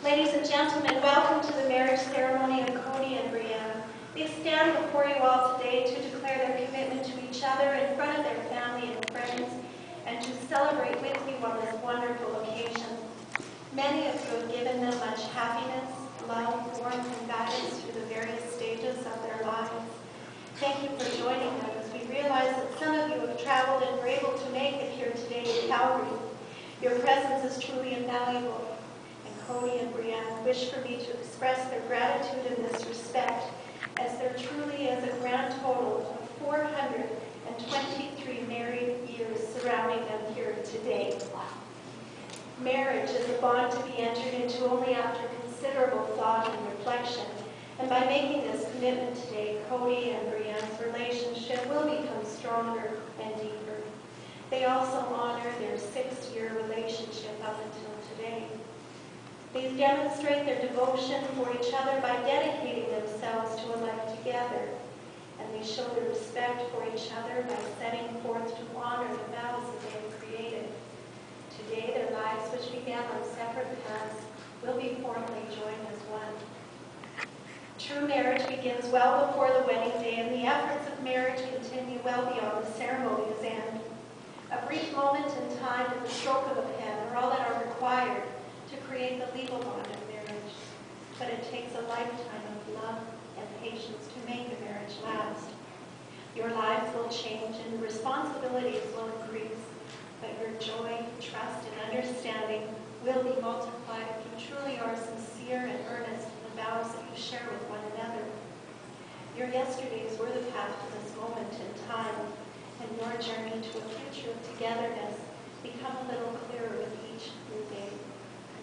Ladies and gentlemen, welcome to the marriage ceremony of Cody and Brianne. They stand before you all today to declare their commitment to each other in front of their family and friends, and to celebrate with you on this wonderful occasion. Many of you have given them much happiness, love, warmth, and guidance through the various stages of their lives. Thank you for joining them as we realize that some of you have traveled and were able to make it here today in Calgary. Your presence is truly invaluable. Cody and Brianne wish for me to express their gratitude in this respect, as there truly is a grand total of 423 married years surrounding them here today. Marriage is a bond to be entered into only after considerable thought and reflection, and by making this commitment today, Cody and Brianne's relationship will become stronger and deeper. They also honor their 6-year relationship up until today. They demonstrate their devotion for each other by dedicating themselves to a life together, and they show their respect for each other by setting forth to honor the vows that they have created. Today, their lives, which began on separate paths, will be formally joined as one. True marriage begins well before the wedding day, and the efforts of marriage continue well beyond the ceremony's end. A brief moment in time and the stroke of a pen are all that are required to create the legal bond of marriage. But it takes a lifetime of love and patience to make a marriage last. Your lives will change and responsibilities will increase, but your joy, trust, and understanding will be multiplied if you truly are sincere and earnest in the vows that you share with one another. Your yesterdays were the path to this moment in time, and your journey to a future of togetherness become a little clearer with each new day.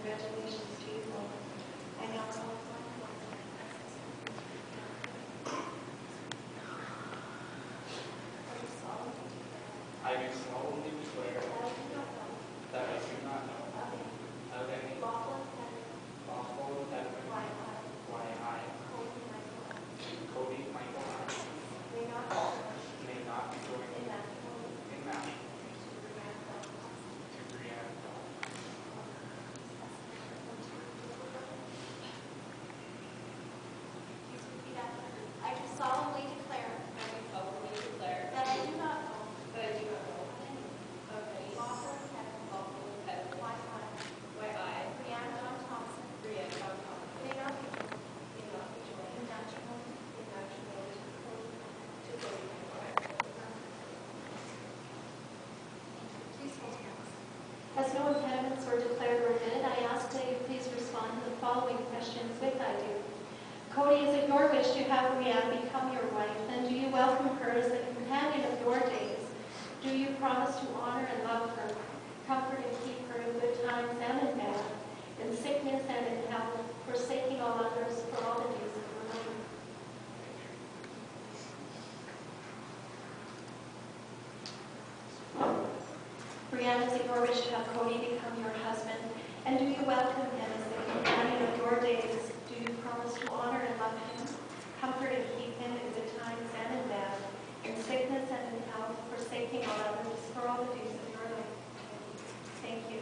Congratulations to you both. I now call upon you. I do solemnly declare that I do not know of any lawful impediment why I, Cody Michael Hines, may not be joined in matrimony to Brianna. I do solemnly declare that I do not know of any lawful impediment why I, Brianna John Thompson, may not be joined in matrimony to Cody Michael. Please hold hands. As no impediments were declared or omitted, I ask that you please respond to the following questions with I do. Cody, is it your wish to have Brianne become your wife, and do you welcome her as the companion of your days? Do you promise to honor and love her, comfort and keep her in good times and in bad, in sickness and in health, forsaking all others for all the days of her life? Brianne, is it your wish to have Cody become your husband, and do you welcome him as the companion of your days? Do you promise to honor and love him, comfort and keep him in good times and in bad, in sickness and in health, forsaking all others for all the days of your life? Thank you.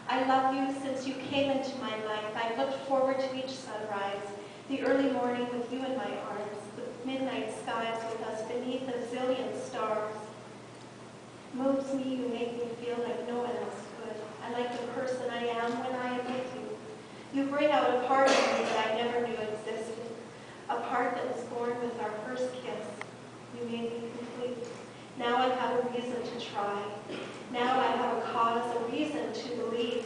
I love you since you came into my life. I looked forward to each sunrise, the early morning with you in my arms, the midnight skies with us beneath a zillion stars. Moves me, you make me feel like no one else could. I like the person I am when I am with you. You bring out a part of me that I never knew existed, a part that was born with our first kiss. You made me complete. Now I have a reason to try. Now I have a cause, a reason to believe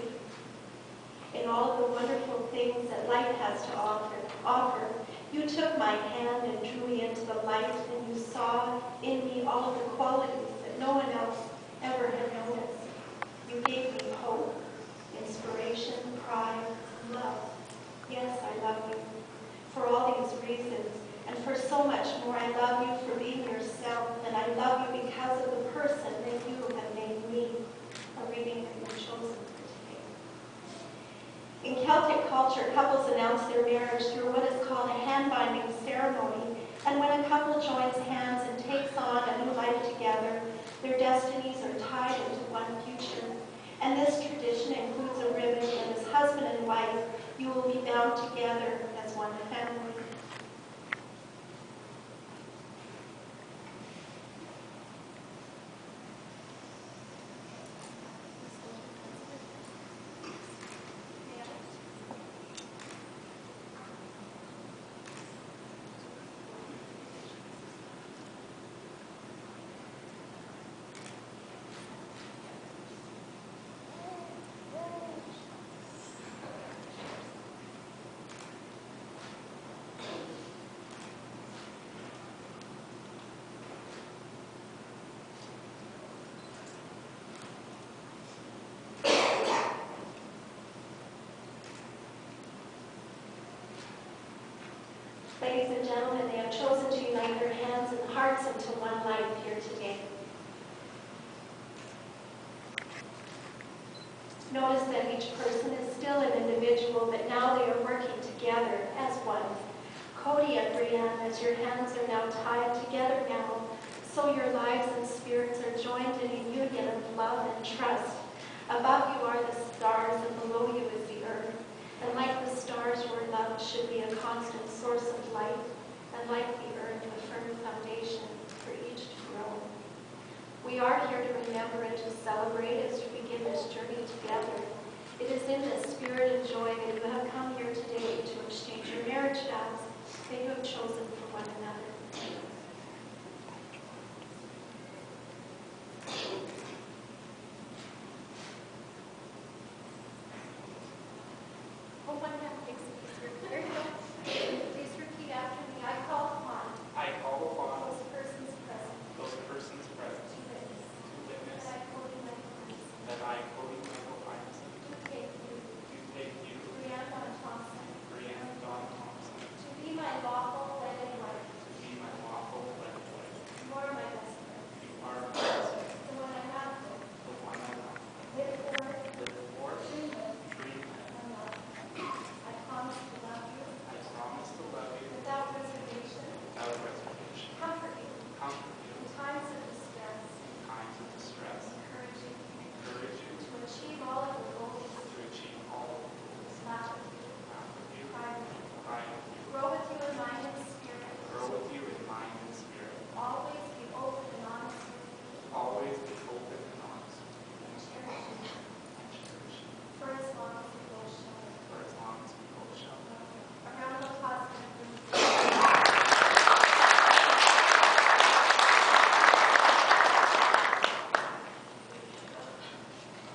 in all of the wonderful things that life has to offer. You took my hand and drew me into the light, and you saw in me all of the qualities that no one else ever had noticed. You gave me hope, inspiration, pride, love. Yes, I love you for all these reasons, and for so much more. I love you for being yourself, and I love you because of the person that you have made me. A reading that you've chosen for today. In Celtic culture, couples announce their marriage through what is called a hand-binding ceremony, and when a couple joins hands and takes on a new life together, their destinies are tied into one future. And this tradition includes a ribbon, and as husband and wife, you will be bound together as one family. Ladies and gentlemen, they have chosen to unite their hands and hearts into one life here today. Notice that each person is still an individual, but now they are working together as one. Cody and Brianne, as your hands are now tied together now, so your lives and spirits are joined in a union of love and trust. Above you are the stars, and below you is the earth. love should be a constant source of light, and light be earned a firm foundation for each to grow. We are here to remember and to celebrate as we begin this journey together. It is in this spirit and joy that you have come here today to exchange your marriage vows that you have chosen for one another. Please repeat after me. I call upon those persons present to witness that I, Cody Michael Imeson, do take you, Brianne Thompson, to be my lawful wedded wife. You are my best friend. The one I have lived for, dreamed with, and loved. I promise to love you without reservation, comfort you in times of distress, encourage you to achieve all of the goals, laugh with you, cry with you, grow with you in mind and spirit, always be open and honest and cherish you for as long as we both shall live. A round of applause.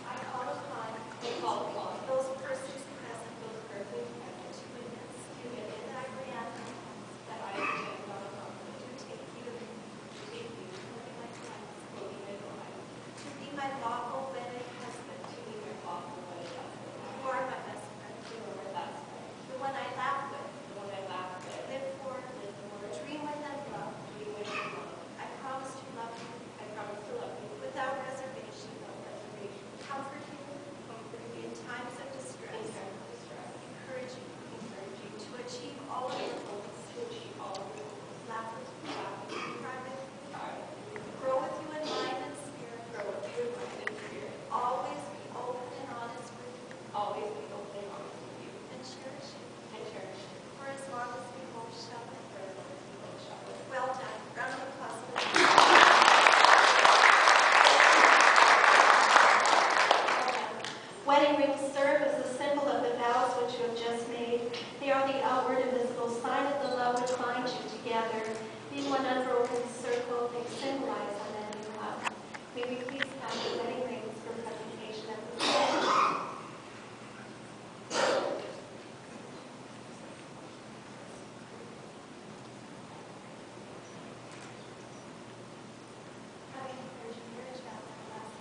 I call upon those persons present to witness that I, Brianne, do take you, to be my lawful wedded husband. You are my best friend. The one I laugh with, live for, dream with, and love. I promise to love you without reservation, comfort you in times of distress, encourage you to achieve all of your goals, laugh with you, cry with you, grow with you in mind and spirit, always be open and honest with you, and cherish you for as long as we both shall live. Well done. Round of applause for them. Wedding rings serve as a symbol of the vows which you have just made. They are the outward and visible sign of the love which binds you together. Being one unbroken circle, they symbolize unending love. May we please pass the wedding rings for presentation at the stage. Having declared your marriage vows at last.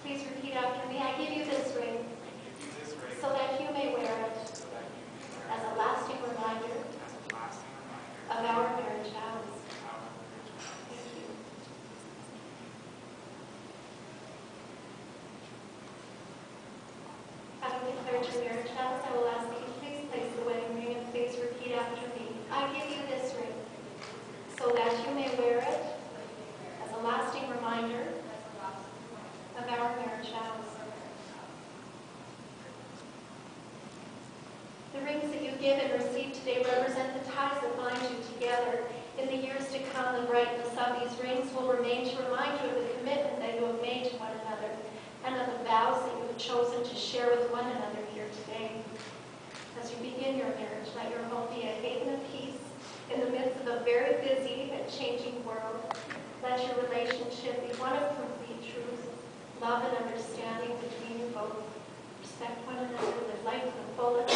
Please repeat after me. I give you this ring so that you may wear it as a lasting reminder of our marriage vows. Thank you. Having declared your marriage vows, I will ask that you please place the wedding ring and please repeat after me. I give you this ring so that you may wear it as a lasting reminder of our marriage vows. The rings that you give and receive today represent the ties that bind you together. In the years to come, the brightness of these rings will remain to remind you of the commitment that you have made to one another and of the vows that you have chosen to share with one another here today. As you begin your marriage, let your home be a haven of peace in the midst of a very busy and changing world. Let your relationship be one of complete truth, love and understanding between you both. Respect one another, live life to the fullest,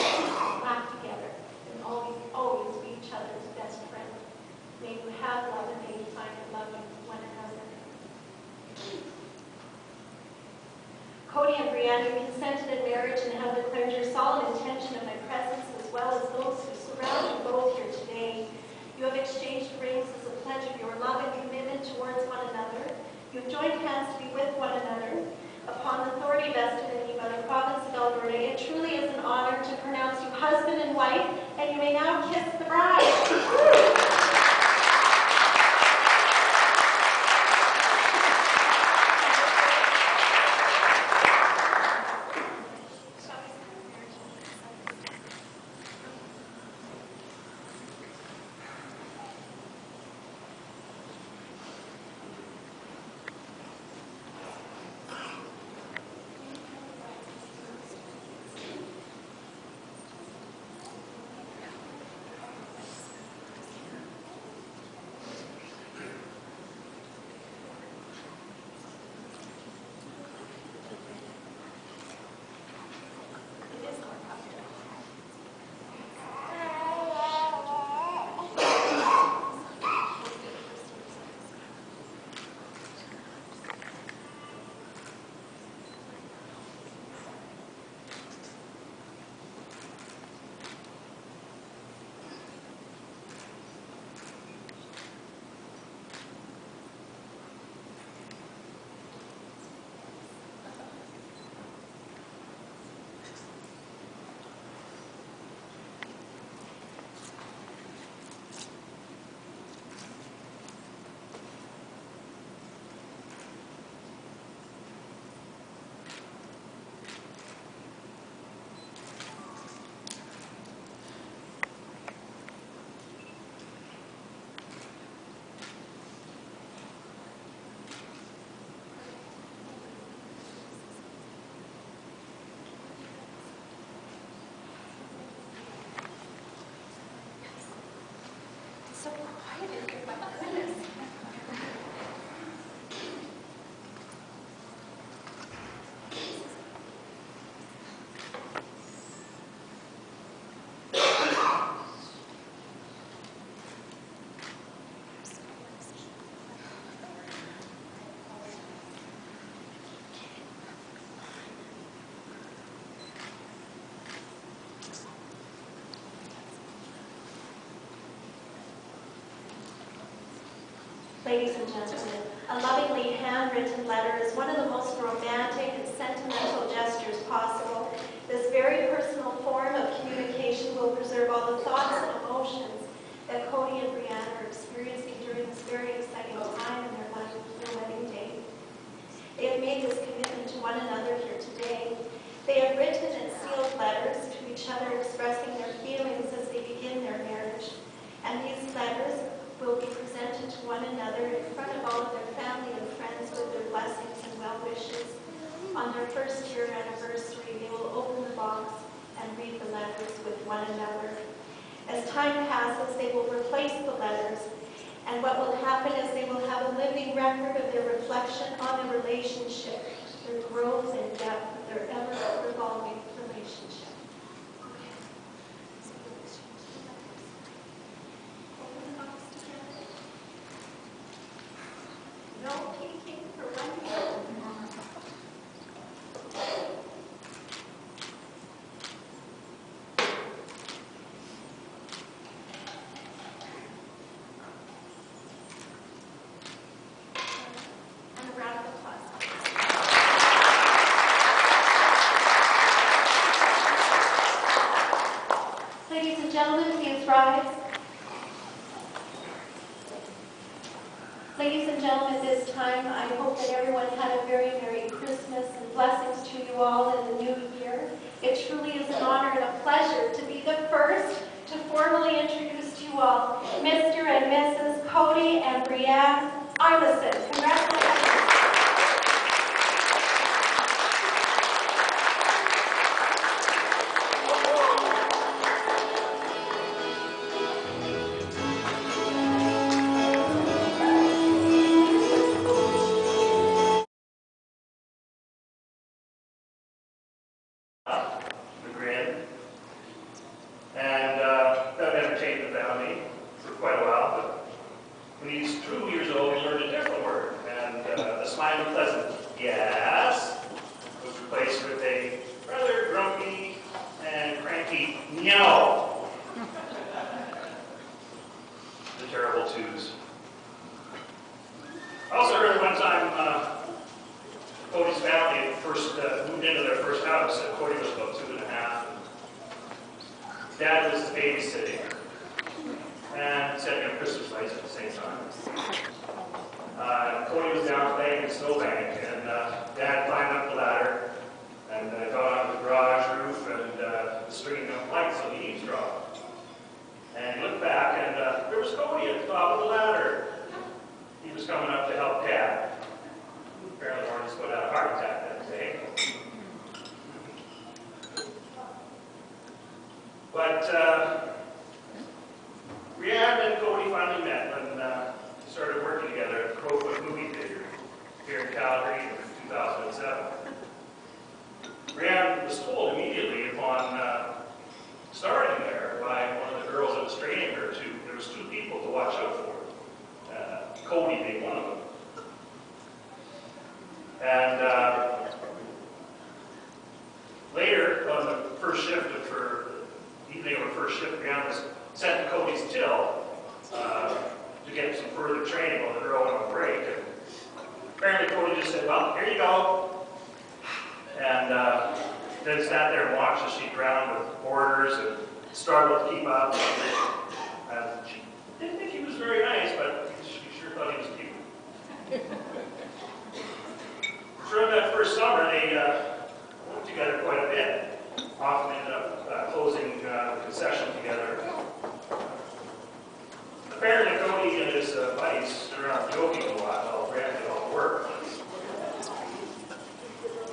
laugh together, and always be each other's best friend. May you have love and may you find it loving one another. Cody and Brianne, you consented in marriage and have declared your solemn intention of my presence as well as those who surround you both here today. You have exchanged rings as a pledge of your love and commitment towards one another. You have joined hands to be with one another. Upon the authority vested in you by the province of Alberta, it truly is an honor to pronounce you husband and wife, and you may now kiss the bride. So quiet in here, my goodness. Ladies and gentlemen, a lovingly handwritten letter is one of the most romantic and sentimental gestures possible. This very personal form of communication will preserve all the thoughts and emotions that Cody and Brianne are experiencing during this very exciting time in their life, their wedding day. They have made this commitment to one another here today. They have written and sealed letters to each other expressing their feelings as they begin their marriage. And these letters will be presented to one another in front of all of their family and friends with their blessings and well wishes. On their first year anniversary, they will open the box and read the letters with one another. As time passes, they will replace the letters, and what will happen is they will have a living record of their reflection on their relationship, their growth and depth of their ever-revolving relationship. No peeking for 1 year. And a round of applause. Ladies and gentlemen, please rise. Ladies and gentlemen, this time I hope that everyone had a very Merry Christmas and blessings to you all in the new year. It truly is an honor and a pleasure to be the first to formally introduce to you all Mr. and Mrs. Cody and Brianne Imeson. Congratulations. The grin, and that entertained the family for quite a while, but when he's 2 years old, he learned a different word, and the smiling, pleasant yes was replaced with a rather grumpy and cranky no. The terrible twos. I also heard one time Cody's family first moved into their first house, and Cody was about 2.5. Dad was babysitting and setting up Christmas lights at the same time. Cody was down playing in the snowbank, and Dad climbed up the ladder and got onto the garage roof and stringing up lights so the eaves dropped. And he looked back, and there was Cody at the top of the ladder. He was coming up to help Dad. Apparently, Lawrence would have a heart attack that day. But Brianne and Cody finally met when they started working together at the Crowfoot Movie Theater here in Calgary in 2007. Brianne was told immediately upon starting there by one of the girls that was training her there was 2 people to watch out for. Cody being one of them. And later, on the first shift of her evening or first shift, Brianne was sent to Cody's till to get some further training while the girl went on break. And apparently Cody just said, well, here you go. And then sat there and watched as she drowned with orders and struggled to keep up. And she didn't think he was very nice, but she sure thought he was cute. During that first summer, they worked together quite a bit. Often ended up closing the concession together. Apparently, Cody and his buddies stood around joking a lot while Brianne did all the work.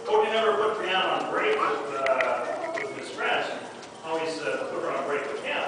Cody never put Brianne on break with his friends. Always put her on break with him.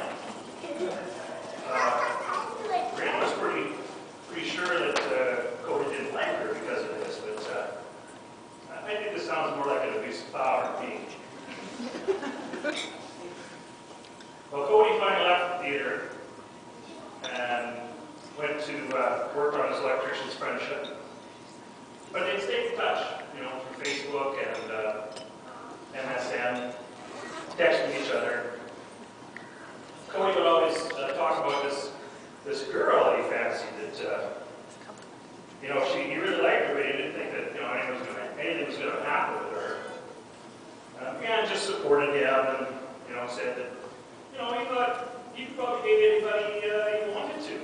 supported him and, said that, he thought you could probably date anybody you wanted to.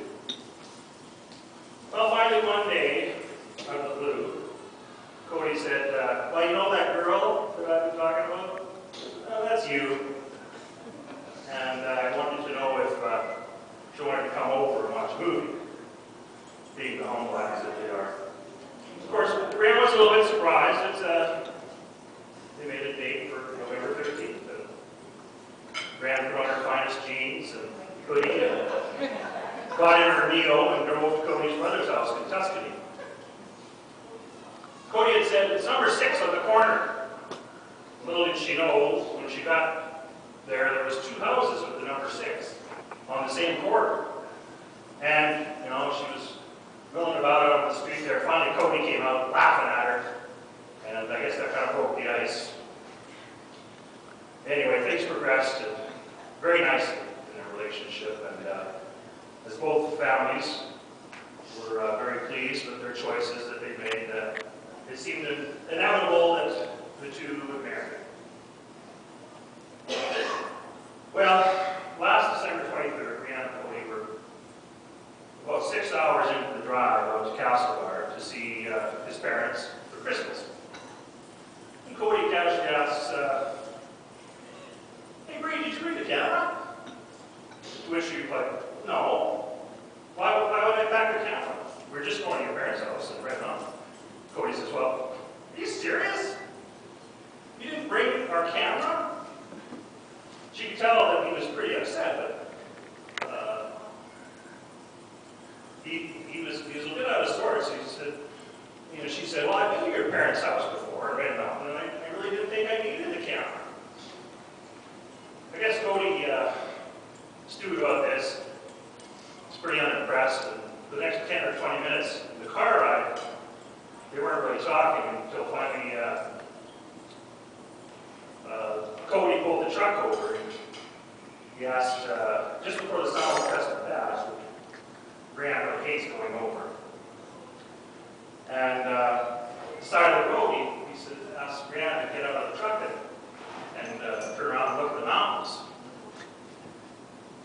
Well, finally one day, out of the blue, Cody said, well, you know that girl that I've been talking about? Well, that's you. And I wanted to know if she wanted to come over and watch a movie, being the humble acts that they are. Of course, Brianna was a little bit surprised that they made a date for November 13th. Brianna put on her finest jeans and hoodie and got in her Neo and drove to Cody's brother's house in Tuscany. Cody had said, it's number 6 on the corner. Little did she know, when she got there, there was 2 houses with the number 6 on the same corner. And, she was milling about out on the street there. Finally, Cody came out laughing at her, and I guess that kind of broke the ice. Anyway, things progressed very nicely in their relationship, and as both families were very pleased with their choices that they made, it seemed inevitable that the two would marry. Well, last December 23rd, Brianna and Cody were about 6 hours into the drive out to Castlebar to see his parents for Christmas. And Cody casually asks, hey, Bree, did you bring the camera? To which she replied, no. Why would I pack the camera? We're just going to your parents' house and right on. Cody says, well, are you serious? You didn't bring our camera? She could tell that he was pretty upset, but he was a bit out of sorts. He said, she said, well, I've been to your parents' house before, right now, and I really didn't think I needed the camera. I guess Cody stewed about this. He was pretty unimpressed, and the next 10 or 20 minutes in the car ride, they weren't really talking until finally Cody pulled the truck over. He asked, just before the sound pressed the pass, Brianna really hates going over. And the side of the road, he said, asked Brianna to get out of the truck and turn around and look at the mountains.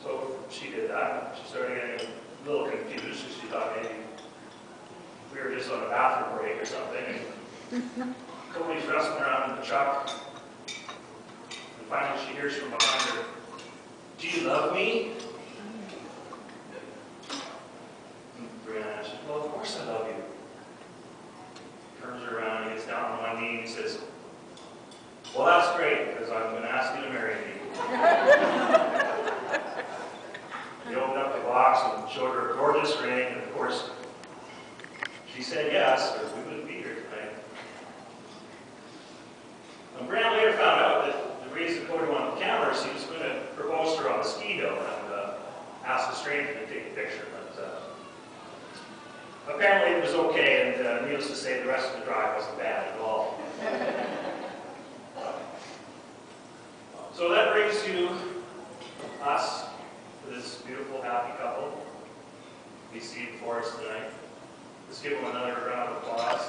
So she did that. She started getting a little confused because she thought maybe we were just on a bathroom break or something. And Cody's wrestling around in the truck. And finally she hears from behind her, do you love me? And Brianna says, well, of course I love you. Turns her around, he gets down on one knee and he says, well, that's great, because I'm going to ask you to marry me. He opened up the box and showed her a gorgeous ring, and of course, she said yes, or we wouldn't be here tonight. And Brianna later found out that the reason Cody wanted the camera is he was going to propose to her on the ski hill and ask a stranger to take a picture. But apparently it was okay, and needless to say, the rest of the drive wasn't bad at all. So that brings you, us, to this beautiful, happy couple we see before us tonight. Let's give them another round of applause.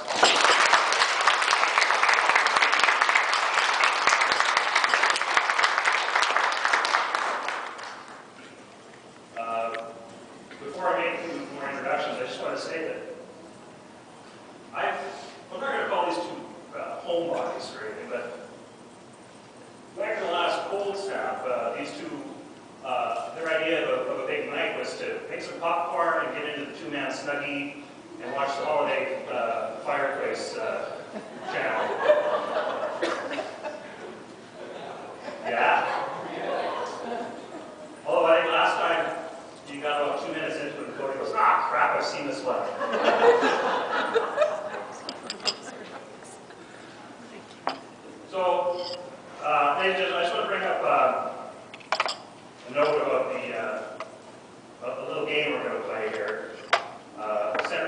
Before I make a few more introductions, I just want to say that I'm not going to call these two homebodies or anything, but back in the last cold snap, these two, their idea of a big night was to make some popcorn and get into the two-man snuggie and watch the holiday fireplace channel. Yeah? Although I think last time you got about 2 minutes into it and Cody goes, ah, crap, I've seen this one. So, I just want to bring up a note about the little game we're going to play here. Centered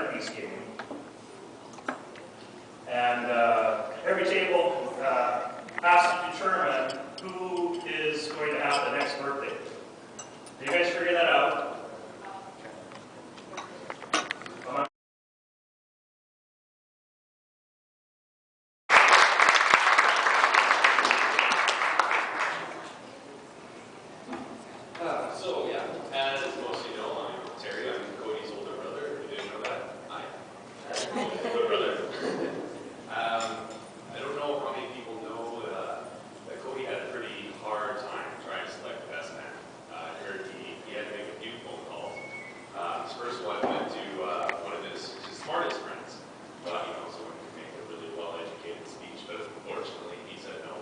My brother. I don't know how many people know that Cody had a pretty hard time trying to select the best man. I heard he had to make a few phone calls. His first one went to one of his smartest friends. Thought, someone could make a really well-educated speech, but unfortunately he said no.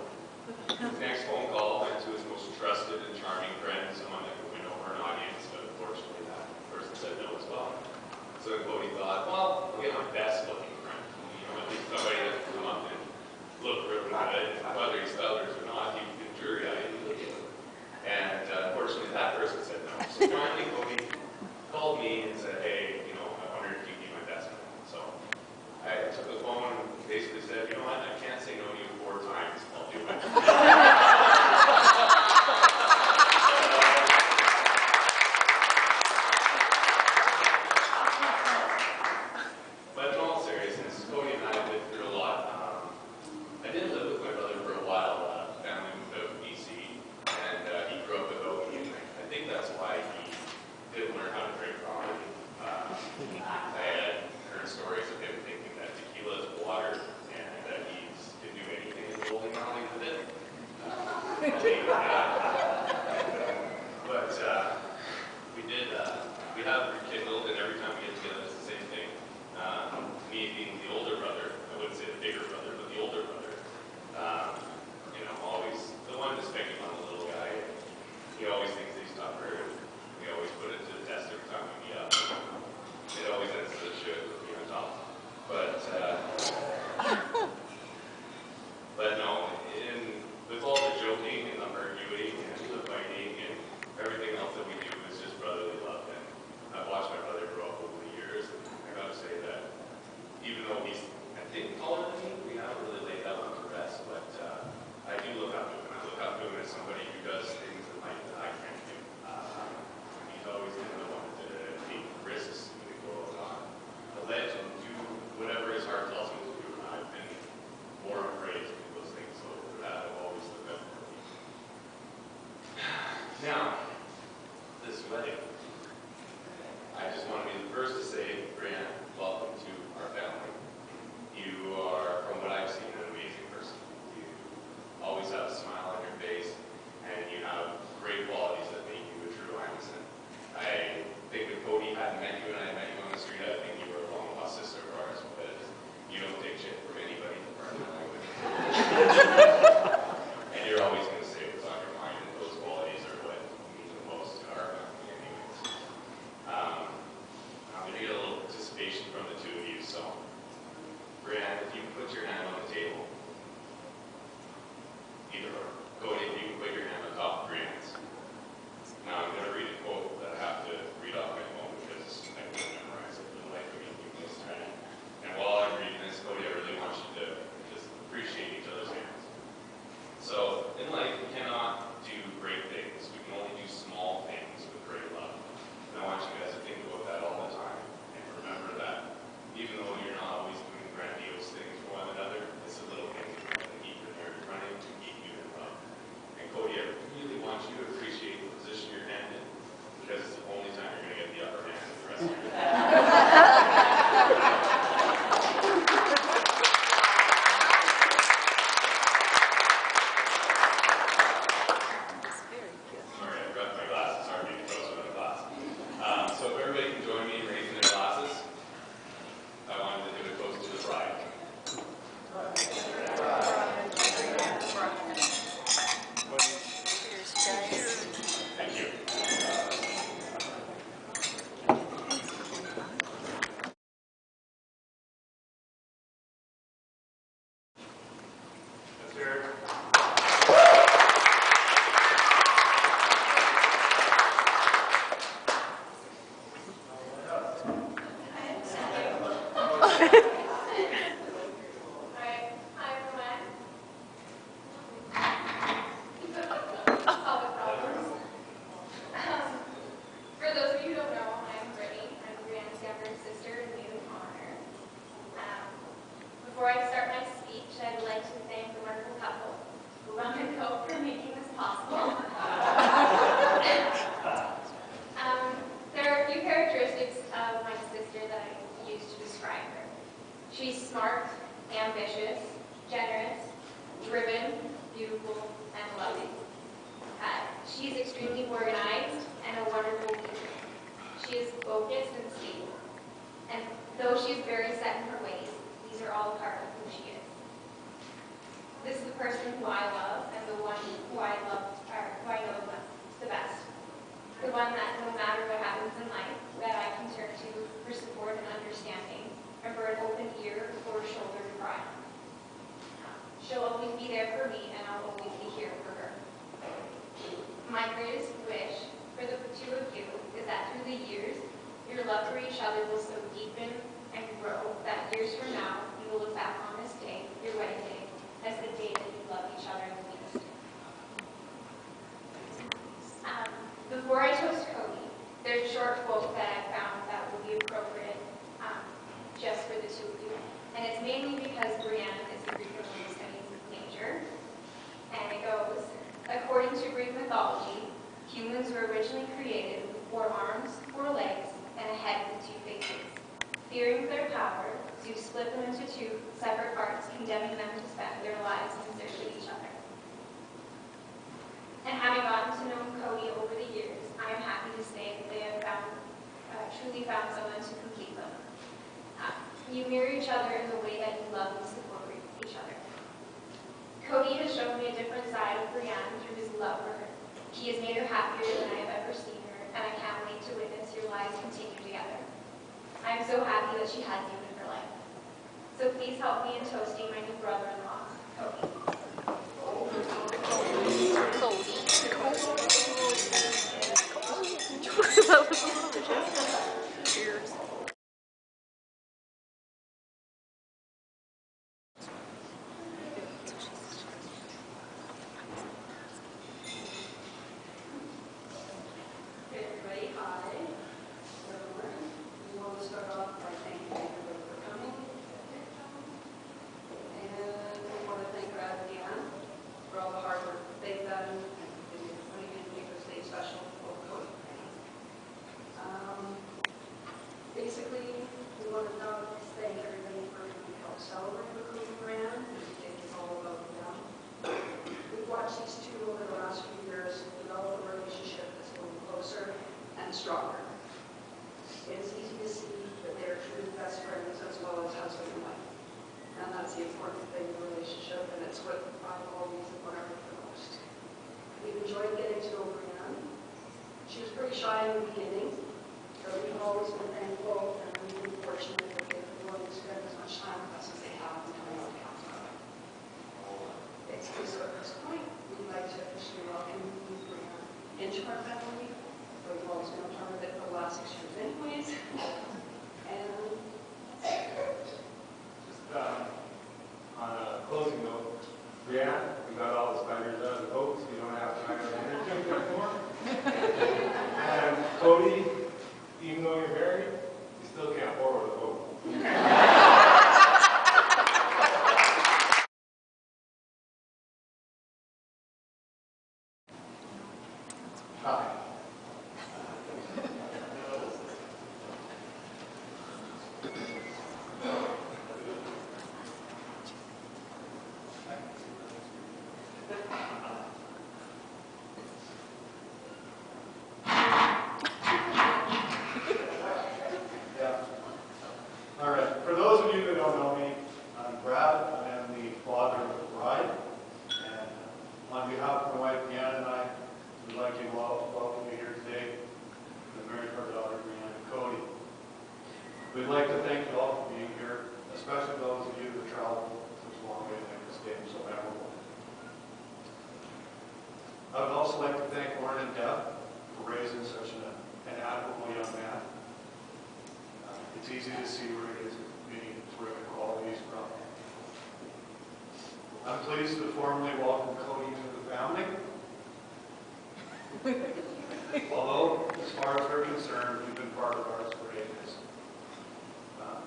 His next phone call went to his most trusted and charming friend, someone that could win over an audience, but unfortunately that person said no as well. So Cody thought, well, I'll get my best looking friend. At least somebody that can come up and look really good. Whether he's others or not, he can jury eye and look at him. And unfortunately that person said no. So finally Cody called me and said, hey, I wondered if you'd be my best friend. So I took the phone and basically said, you know what, I can't say no to you 4 times. I'll do it. But in all seriousness, Cody and I have been through a lot. I did live with my brother for a while. Family moved out to BC, and he grew up without me. And I think that's why he didn't learn how to drink properly. I had heard stories of him thinking that tequila is water, and that he can do anything in the bowling alley with it. But we have rekindled, and every time we get together, it's the same thing. Me being the older brother, I wouldn't say the bigger brother, but the older brother, always the one that's picking on the little guy. He always thinks that he's tougher, and we always put it to the test every time we meet up. It always ends as it should with me on top. But no, with all the joking and the arguing and the fighting and everything else that we do is just brotherly love. And I've watched my brother grow up over the years, and I gotta say that even though he's, I think, taller than me, we haven't really laid that one to rest, but I do look up to him, and I look up to him as somebody who does things in life that I can't She's smart, ambitious, generous, driven, beautiful, and loving. She's extremely organized and a wonderful leader. She is focused and stable. And though she's very set in her ways, these are all a part of who she is. This is the person who I love and the one who I know the best. The one that no matter what happens in life, that I can turn to for support and understanding, and for an open ear or shoulder to cry on. She'll always be there for me, and I'll always be here for her. My greatest wish for the two of you is that through the years, your love for each other will so deepen and grow that years from now, you will look back on this day, your wedding day, as the day that you love each other the least. Before I toast Cody, there's a short quote that I found that would be appropriate just for the two of you. And it's mainly because Brienne is a Greek of studies major. And it goes, according to Greek mythology, humans were originally created with 4 arms, 4 legs, and a head with 2 faces. Fearing their power, Zeus split them into 2 separate parts, condemning them to spend their lives in search of each other. And having gotten to know Cody over the years, I am happy to say that they have truly found someone to complete them. You mirror each other in the way that you love and support each other. Cody has shown me a different side of Brienne through his love for her. He has made her happier than I have ever seen her, and I can't wait to witness your lives continue together. I am so happy that she has you in her life. So please help me in toasting my new brother-in-law, Cody. Cheers. Everybody, hi. We want to start off by thanking everybody for coming. And we want to thank Brad and Deanne for all the hard work that they've done and putting in Maker's Day special for Cody. Basically, we want to thank everybody for helping celebrate the Cody brand. It's all about them. We've watched these two over the last few years develop a relationship that's going closer and stronger. It's easy to see that they're true best friends as well as husband and wife. And that's the important thing in a relationship, and it's what I've always admired the most. We've enjoyed getting to know Brianne. She was pretty shy in the beginning, but we've always been thankful and we've been fortunate that they've been willing to spend as much time with us as they have in coming out council. So at this point, we'd like to officially welcome you, Brianne, into our family. We've always been a part of it for the last 6 years anyways. And just on a closing note, Brianne, we got all the spiders out of the boat, so you don't have to hire an energy anymore. And Cody, even though you're married, you still can't borrow the boat. Hi. Yeah. All right. For those of you that don't know me, I'm Brad. I am the father of the bride. And on behalf of my wife, Deanne, and I would like to welcome you here today to marry our daughter, Brianne and Cody. We'd like to thank you all for being here, especially those of you that traveled such a long way to make this day so memorable. I would also like to thank Lauren and Deb for raising such an admirable young man. It's easy to see where he gets many terrific qualities from. I'm pleased to formally welcome Cody into the family. Although, as far as we're concerned, you've been part of ours for ages.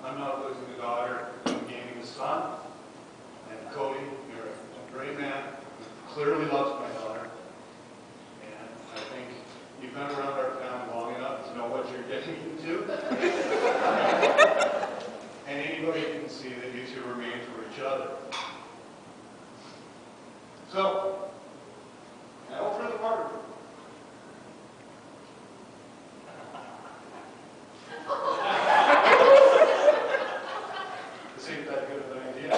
I'm not losing a daughter, I'm gaining a son. And Cody, you're a great man who clearly loves my daughter. And I think you've been around our family long enough to know what you're getting into. And anybody they can see that you two are made for each other. So, now for the party. This ain't that good of an idea.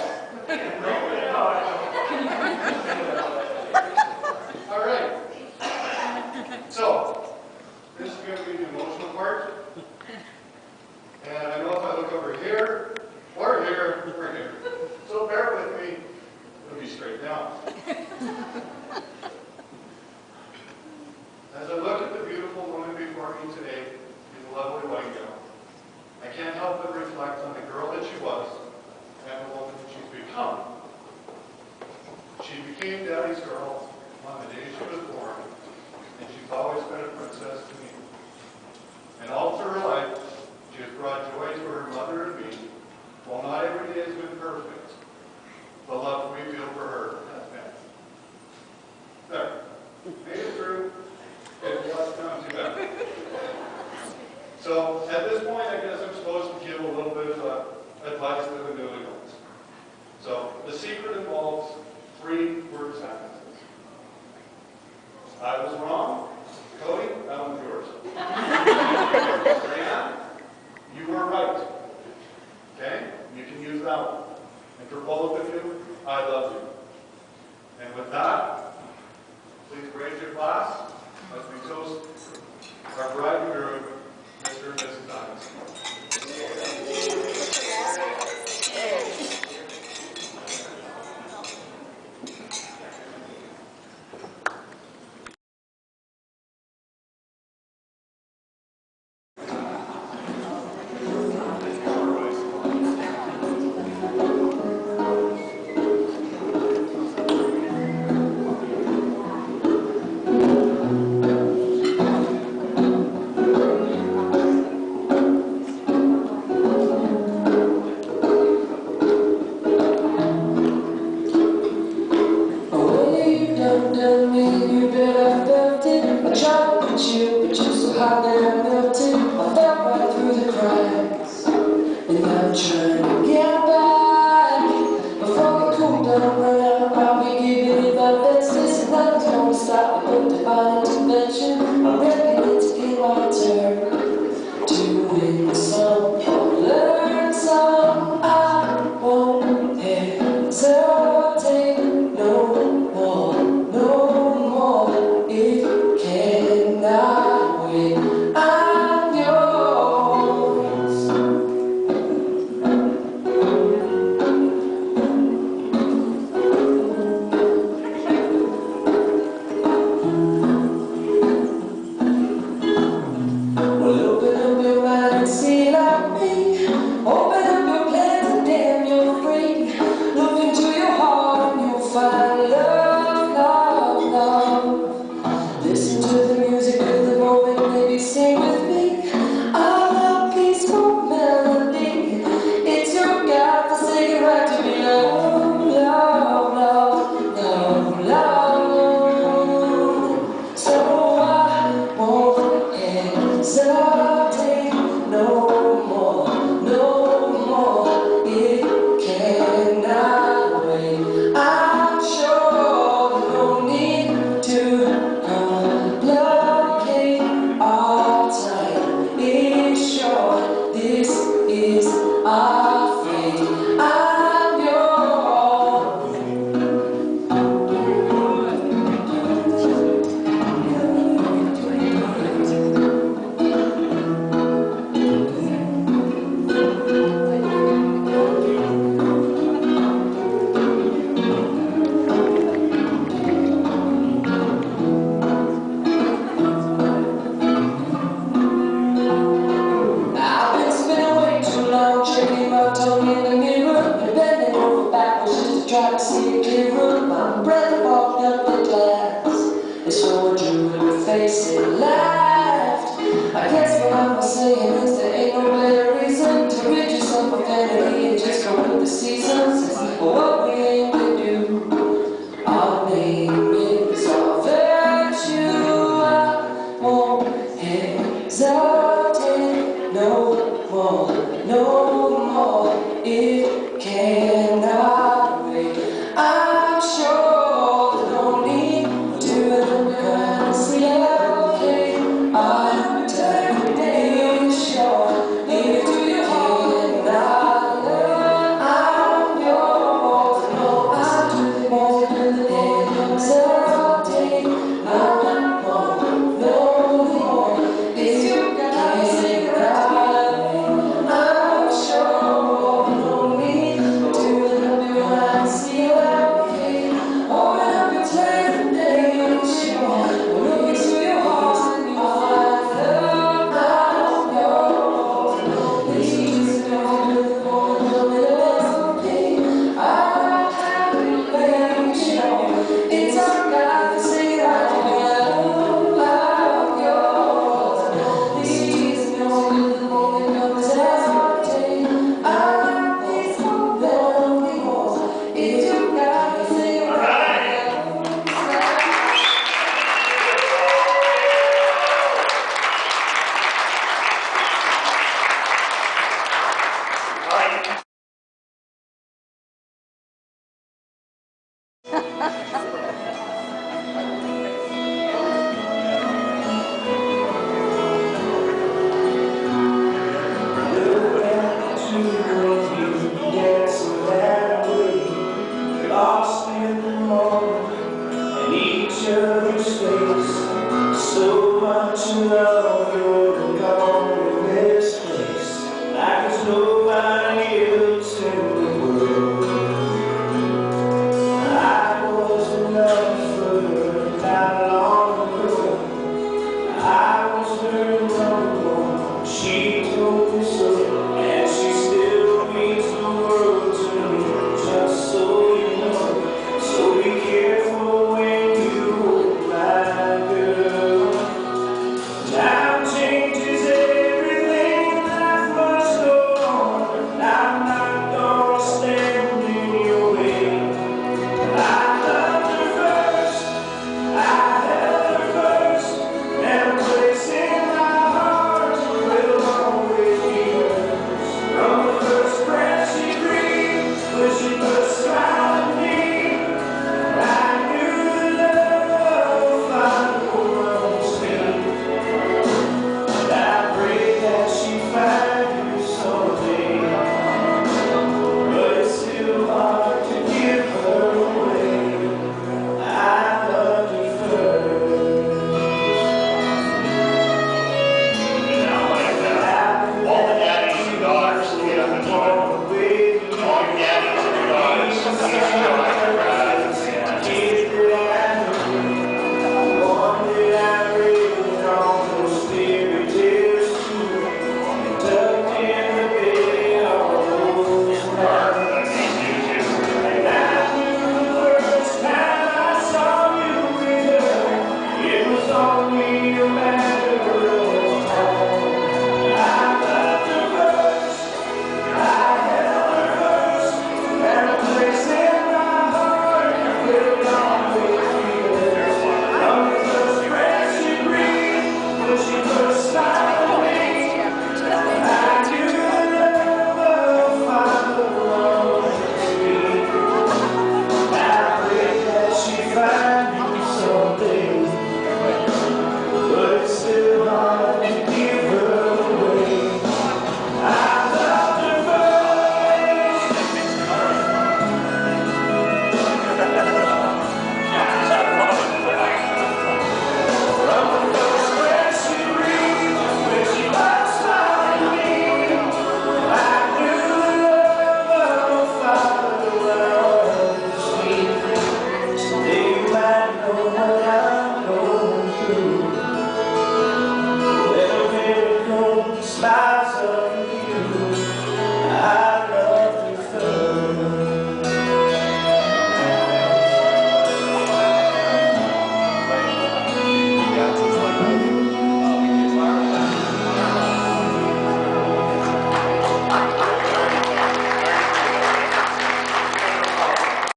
All right. So, this is going to be the emotional part. And I know if I look over here, or here, or here. So bear with me. It'll be straight down. As I look at the beautiful woman before me today, in the lovely white gown, I can't help but reflect on the girl that she was and the woman that she's become. She became Daddy's girl on the day she was born, and she's always been a princess to me. And all through her life, she has brought joy to her mother and me. While not every day has been perfect, the love we feel for her has been. There. Made it through. It was not too bad. So at this point, I guess I'm supposed to give a little bit of advice to the newlyweds. So the secret involves 3-word sentences. I was wrong. Cody, that one's yours. Brianna, you were right. Okay? You can use that one. And for both of you, I love you. And with that, please raise your glass as we toast our bride and groom, Mr. and Mrs. Imeson. Try to see a clearer, my breath